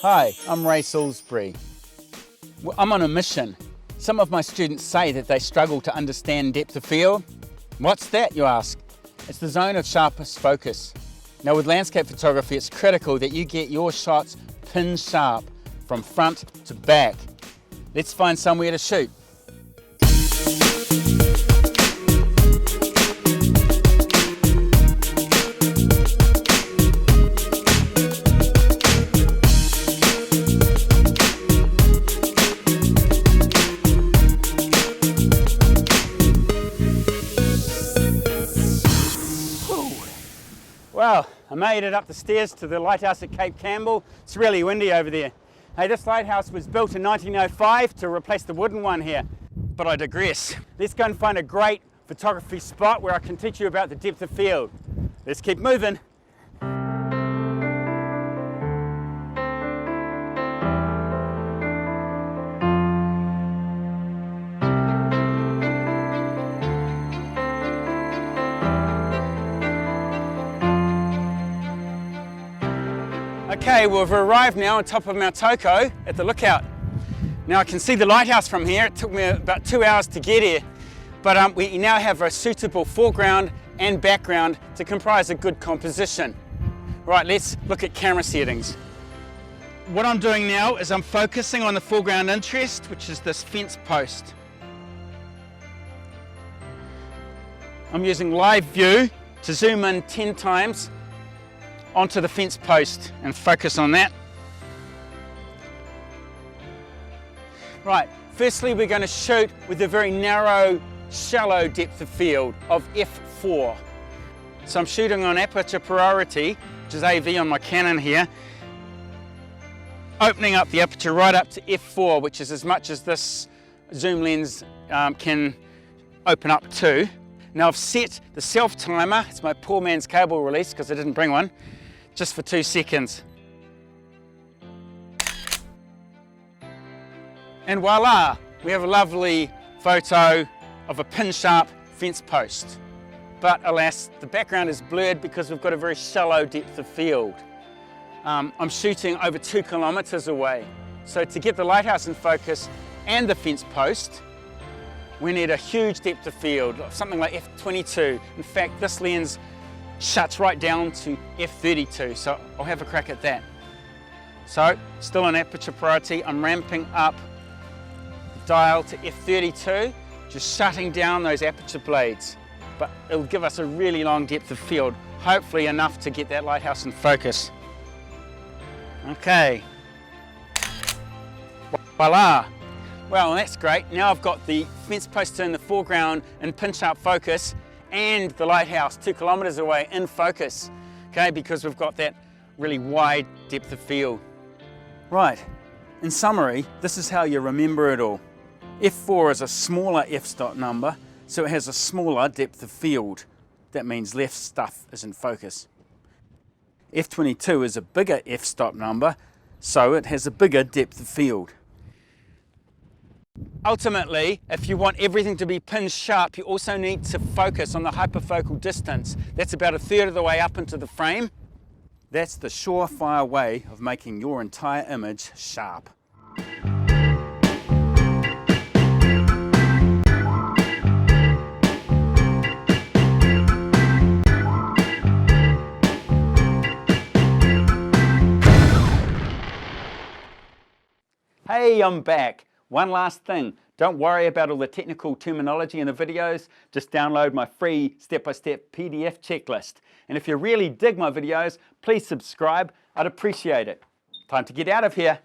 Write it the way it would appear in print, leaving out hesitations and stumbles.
Hi, I'm Ray Salisbury. I'm on a mission. Some of my students say that they struggle to understand depth of field. What's that, you ask? It's the zone of sharpest focus. Now with landscape photography, it's critical that you get your shots pin sharp from front to back. Let's find somewhere to shoot. Well, I made it up the stairs to the lighthouse at Cape Campbell. It's really windy over there. Hey, this lighthouse was built in 1905 to replace the wooden one here. But I digress. Let's go and find a great photography spot where I can teach you about the depth of field. Let's keep moving. Okay, we've arrived now on top of Mount Toko at the lookout. Now I can see the lighthouse from here. It took me about 2 hours to get here, but we now have a suitable foreground and background to comprise a good composition. Right, let's look at camera settings. What I'm doing now is I'm focusing on the foreground interest, which is this fence post. I'm using live view to zoom in 10 times onto the fence post and focus on that. Right, firstly we're going to shoot with a very narrow, shallow depth of field of f4. So I'm shooting on aperture priority, which is AV on my Canon here, opening up the aperture right up to f4, which is as much as this zoom lens can open up to. Now I've set the self timer, it's my poor man's cable release because I didn't bring one, just for 2 seconds. And voila, we have a lovely photo of a pin sharp fence post. But alas, the background is blurred because we've got a very shallow depth of field. I'm shooting over 2 kilometers away. So to get the lighthouse in focus and the fence post, we need a huge depth of field, something like f22. In fact, this lens shuts right down to f32, so I'll have a crack at that. So, still on aperture priority, I'm ramping up the dial to f32, just shutting down those aperture blades. But it'll give us a really long depth of field, hopefully enough to get that lighthouse in focus. Okay. Voila! Well, that's great. Now I've got the fence post in the foreground in pin sharp focus, and the lighthouse 2 kilometers away in focus, okay, because we've got that really wide depth of field. Right, in summary, this is how you remember it all. f4 is a smaller f-stop number, so it has a smaller depth of field. That means left stuff is in focus. f22 is a bigger f-stop number, so it has a bigger depth of field. Ultimately, if you want everything to be pin sharp, you also need to focus on the hyperfocal distance. That's about 1/3 of the way up into the frame. That's the surefire way of making your entire image sharp. Hey, I'm back. One last thing, don't worry about all the technical terminology in the videos, just download my free step-by-step PDF checklist. And if you really dig my videos, please subscribe, I'd appreciate it. Time to get out of here.